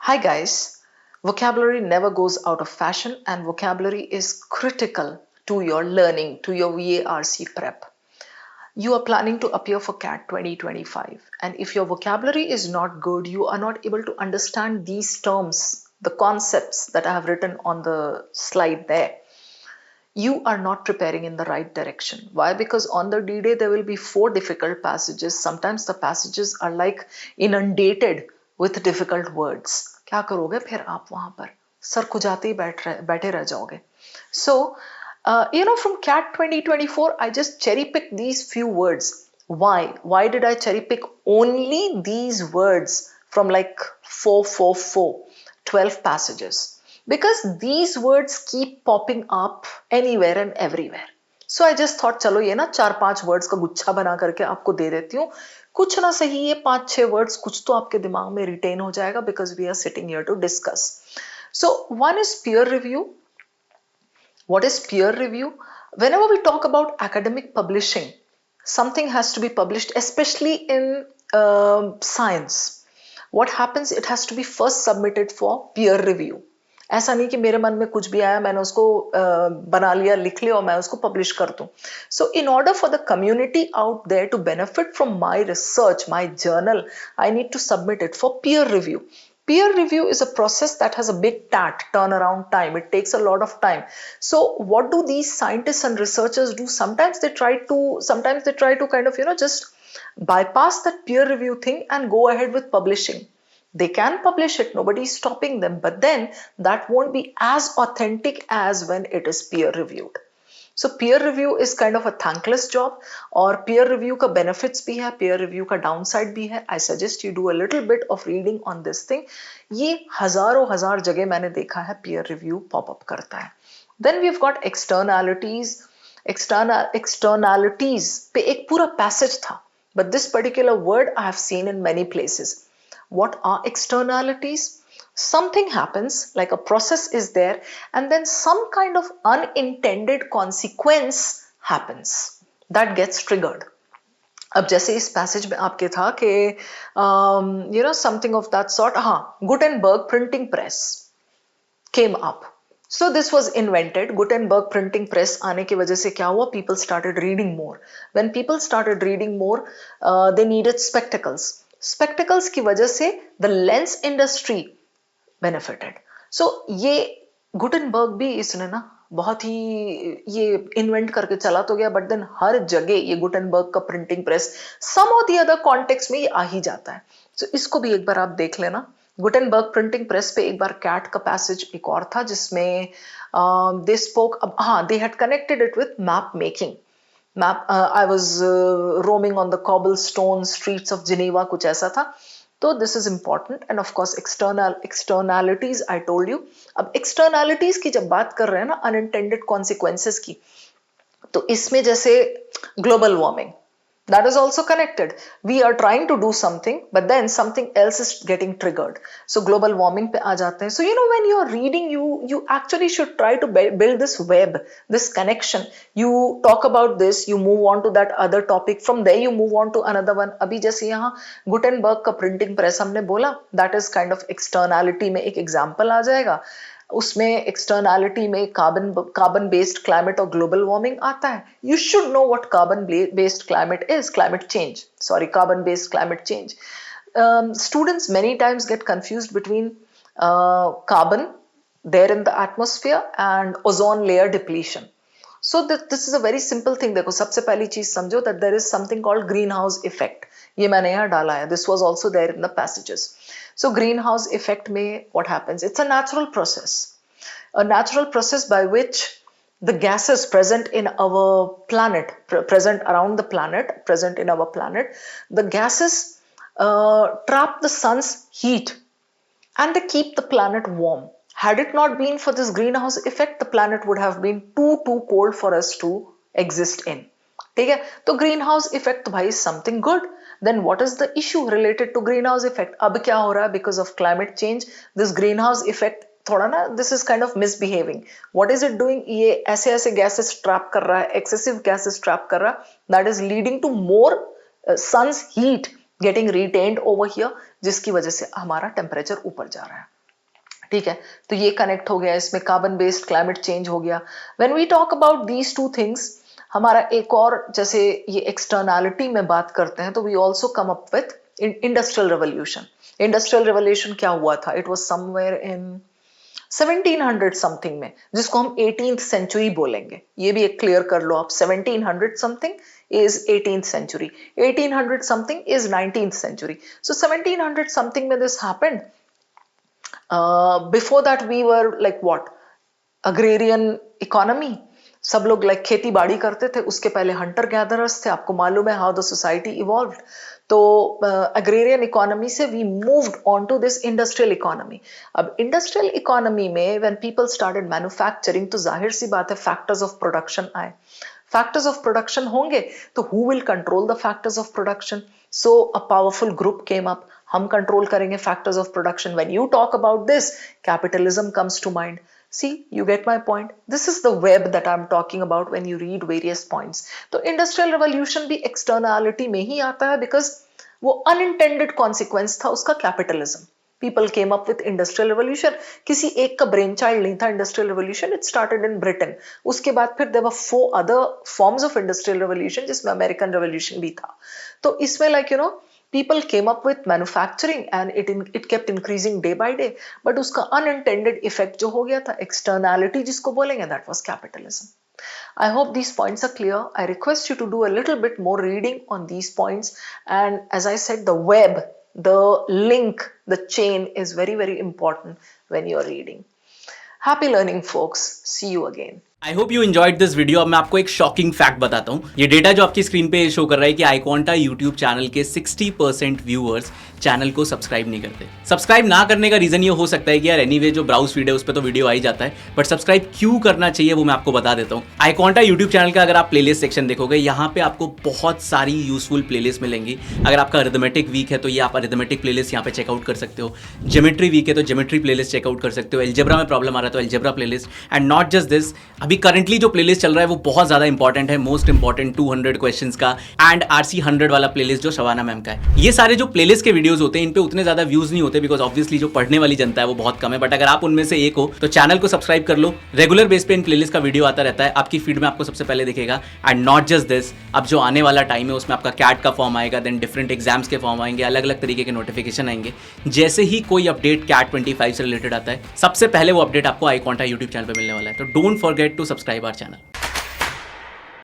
Hi guys, vocabulary never goes out of fashion and vocabulary is critical to your learning, to your VARC prep. You are planning to appear for CAT 2025 and if your vocabulary is not good, you are not able to understand these terms, the concepts that I have written on the slide there. You are not preparing in the right direction. Why? Because on the D-Day there will be 4 difficult passages. Sometimes the passages are like inundated with difficult words. क्या करोगे फिर आप वहां पर sir खुजाते ही बैठे रह जाओगे. So from CAT 2024 I just cherry picked these few words. Why did I cherry pick only these words from like 12 passages? Because these words keep popping up anywhere and everywhere. So I just thought चलो ये ना 4-5 words का गुच्छा बना करके आपको दे देती हूँ. कुछ ना सही ये 5-6 वर्ड्स कुछ तो आपके दिमाग में रिटेन हो जाएगा because we are sitting here to discuss. So one is peer review. What is peer review? Whenever we talk about academic publishing, something has to be published, especially in science. What happens? It has to be first submitted for peer review. ऐसा नहीं कि मेरे मन में कुछ भी आया मैंने उसको बना लिया लिख लिया और मैं उसको पब्लिश कर दूं. So in order for the community out there to benefit from my research, my journal, I need to submit it for peer review. Peer review is a process that has a big turnaround time. It takes a lot of time. So what do these scientists and researchers do? Sometimes they try to kind of just bypass that peer review thing and go ahead with publishing. They can publish it, nobody is stopping them, but then that won't be as authentic as when it is peer reviewed. So peer review is kind of a thankless job और peer review का benefits भी है, peer review का downside भी है. I suggest you do a little bit of reading on this thing. ये हजारों हजार जगह मैंने देखा है peer review pop up करता है. Then we've got externalities. Externalities पे एक पूरा passage था, but this particular word I have seen in many places. What are externalities? Something happens, like a process is there, and then some kind of unintended consequence happens that gets triggered. अब जैसे इस passage में आपके था कि something of that sort. हाँ, Gutenberg printing press came up. So this was invented. Gutenberg printing press आने की वजह से क्या हुआ? People started reading more. When people started reading more, they needed spectacles. Spectacles की वजह से the lens industry benefited. So ये गुटेनबर्ग भी इसने ना बहुत ही ये इन्वेंट करके चला तो गया, बट देन हर जगह ये गुटेनबर्ग का प्रिंटिंग प्रेस सम और द अदर कॉन्टेक्स्ट में ये आ ही जाता है. So इसको भी एक बार आप देख लेना. गुटेनबर्ग प्रिंटिंग प्रेस पे एक बार कैट का पैसेज एक और था जिसमें दे स्पोक. हाँ, they had connected it with map making. I was roaming on the cobblestone streets of Geneva, कुछ ऐसा था. तो this is important. And of course externalities I told you. अब externalities की जब बात कर रहे हैं ना, unintended consequences की, तो इसमें जैसे global warming, that is also connected. We are trying to do something, but then something else is getting triggered. So global warming पे आ जाते हैं. So when you are reading, you actually should try to build this web, this connection. You talk about this, you move on to that other topic. From there you move on to another one. अभी जैसे यहाँ Gutenberg का printing press हमने बोला, that is kind of externality में एक example आ जाएगा. उसमें एक्सटर्नैलिटी में कार्बन बेस्ड क्लाइमेट और ग्लोबल वार्मिंग आता है. You should know what carbon based climate is. Carbon based climate change. Students many times get confused between carbon there in the atmosphere and ozone layer depletion. So this is a very simple thing. देखो सबसे पहली चीज समझो that there is something called greenhouse effect. ये मैंने यहाँ डाला है. This was also there in the passages. So greenhouse effect में what happens? It's a natural process by which the gases present in our planet, present around the planet, present in our planet, the gases trap the sun's heat and they keep the planet warm. Had it not been for this greenhouse effect, the planet would have been too cold for us to exist in. ठीक है? तो greenhouse effect भाई is something good. Then what is the issue related to greenhouse effect? अब क्या हो रहा है? Because of climate change, this greenhouse effect थोड़ा ना, this is kind of misbehaving. What is it doing? ये ऐसे gases trap कर रहा है, excessive gases trap कर रहा है. That is leading to more sun's heat getting retained over here, जिसकी वजह से हमारा temperature ऊपर जा रहा है. ठीक है, तो ये कनेक्ट हो गया, इसमें कार्बन बेस्ड क्लाइमेट चेंज हो गया। When we talk about these two things, हमारा एक और, जैसे ये एक्सटर्नैलिटी में बात करते हैं, तो we also come up with industrial revolution. Industrial revolution क्या हुआ था? It was somewhere in 1700 something में, जिसको हम 18th सेंचुरी बोलेंगे। ये भी एक क्लियर कर लो आप, 1700 something is 18th century, 1800 something is 19th century. So 1700 something में this happened. Before that we were like what? Agrarian economy. सब लोग लाइक खेती बाड़ी करते थे, उसके पहले हंटर गैदरर्स थे। आपको मालूम है हाउ द सोसाइटी इवॉल्व्ड। तो अग्रेरियन इकोनॉमी से we moved on to this industrial economy. अब इंडस्ट्रियल इकोनॉमी में व्हेन पीपल स्टार्टेड मैन्युफैक्चरिंग, तो जाहिर सी बात है फैक्टर्स ऑफ प्रोडक्शन आए। फैक्टर्स ऑफ प्रोडक्शन होंगे तो who will control the factors of production? So a powerful group came up, हम कंट्रोल करेंगे factors of production. When you talk about this, capitalism comes to mind. See, you get my point. This is the web that I'm talking about when you read various points. तो industrial revolution भी externality में ही आता है, because वो unintended consequence था उसका capitalism. People came up with industrial revolution, किसी एक का ब्रेन चाइल्ड नहीं था industrial revolution. It started in Britain. उसके बाद फिर there were 4 other forms of industrial revolution, जिसमें अमेरिकन रेवोल्यूशन भी था। तो इसमें like you know people came up with manufacturing and it kept increasing day by day, but उसका unintended effect जो हो गया था, externality जिसको बोलेंगे, that was capitalism. I hope these points are clear. I request you to do a little bit more reading on these points, and as I said, the web, the link, the chain is very, very important when you are reading. Happy learning, folks. See you again. I hope you enjoyed this video. अब मैं आपको एक shocking fact बताता हूँ। ये data जो आपकी screen पे शो कर रहा है कि iQuanta यूट्यूब चैनल के 60% व्यूअर्स चैनल को सब्सक्राइब नहीं करते। सब्सक्राइब ना करने का रीजन ये हो सकता है कि यार एनीवे जो ब्राउज फीड है उस पर तो वीडियो आ ही जाता है, बट सब्सक्राइब क्यों करना चाहिए वो मैं आपको बता देता हूँ। iQuanta यूट्यूब चैनल का अगर आप प्लेलिस्ट सेक्शन देखोगे, यहाँ पे आपको बहुत सारी यूजफुल प्लेलिस्ट मिलेंगी। अगर आपका अरिथमेटिक वीक है तो ये आप अरिथमेटिक प्लेलिस्ट यहाँ पे चेकआउट कर सकते हो। ज्योमेट्री वीक है तो ज्योमेट्री प्लेलिस्ट चेकआउट कर सकते हो। एल्जेब्रा में प्रॉब्लम आ रहा है तो algebra playlist. And not just this, अभी करंटली जो प्लेलिस्ट चल रहा है वो बहुत ज्यादा इंपॉर्टेंट है, मोस्ट इंपॉर्टेंट 200 क्वेश्चंस का एंड RC 100 वाला प्लेलिस्ट जो शबाना मैम का है। ये सारे जो प्लेलिस्ट के वीडियोस होते हैं इन पे उतने ज्यादा व्यूज नहीं होते, बिकॉज ऑब्वियसली जो पढ़ने वाली जनता है वो बहुत कम है। बट अगर आप उनमें से एक हो तो चैनल को सब्सक्राइब कर लो। रेगुलर बेस पे इन प्लेलिस्ट का वीडियो आता रहता है, आपकी फीड में आपको सबसे पहले दिखेगा। एंड नॉट जस्ट दिस, अब जो आने वाला टाइम है उसमें आपका कैट का फॉर्म आएगा, देन डिफरेंट एग्जाम्स के फॉर्म आएंगे, अलग अलग तरीके के नोटिफिकेशन आएंगे। जैसे ही कोई अपडेट कैट 25 से रिलेटेड आता है, सबसे पहले वो अपडेट आपको iQuanta यूट्यूब चैनल पर मिलने वाला है। तो don't forget to subscribe our channel.